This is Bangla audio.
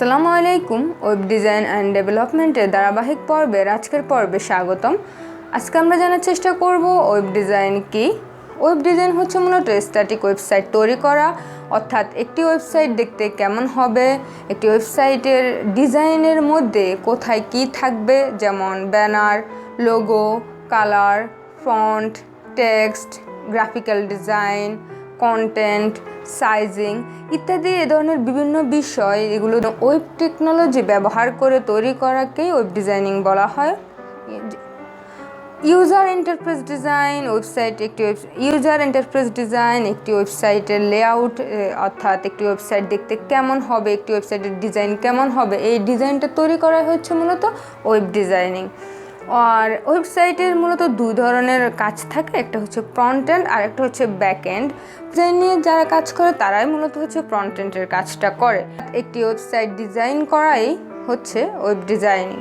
আসসালামু আলাইকুম। ওয়েব ডিজাইন অ্যান্ড ডেভেলপমেন্টের ধারাবাহিক পর্বের আজকের পর্বে স্বাগতম। আজকে আমরা জানার চেষ্টা করব ওয়েব ডিজাইন কি। ওয়েব ডিজাইন হচ্ছে মূলত স্ট্যাটিক ওয়েবসাইট তৈরি করা, অর্থাৎ একটি ওয়েবসাইট দেখতে কেমন হবে, একটি ওয়েবসাইটের ডিজাইনের মধ্যে কোথায় কি থাকবে, যেমন banner, logo, colour, font, text, graphical design, content, sizing ইত্যাদি এ ধরনের বিভিন্ন বিষয়, এগুলো ওয়েব টেকনোলজি ব্যবহার করে তৈরি করাকেই ওয়েব ডিজাইনিং বলা হয়। ইউজার ইন্টারফেস ডিজাইন একটি ওয়েবসাইটের লেআউট, অর্থাৎ একটি ওয়েবসাইট দেখতে কেমন হবে, একটি ওয়েবসাইটের ডিজাইন কেমন হবে, এই ডিজাইনটা তৈরি করা হচ্ছে মূলত ওয়েব ডিজাইনিং। আর ওয়েবসাইটের মূলত দুই ধরনের কাজ থাকে, একটা হচ্ছে ফ্রন্ট এন্ড আর একটা হচ্ছে ব্যাক এন্ড। ডিজাইন নিয়ে যারা কাজ করে তারাই মূলত হচ্ছে ফ্রন্ট এন্ডের কাজটা করে। একটি ওয়েবসাইট ডিজাইন করাই হচ্ছে ওয়েব ডিজাইনিং।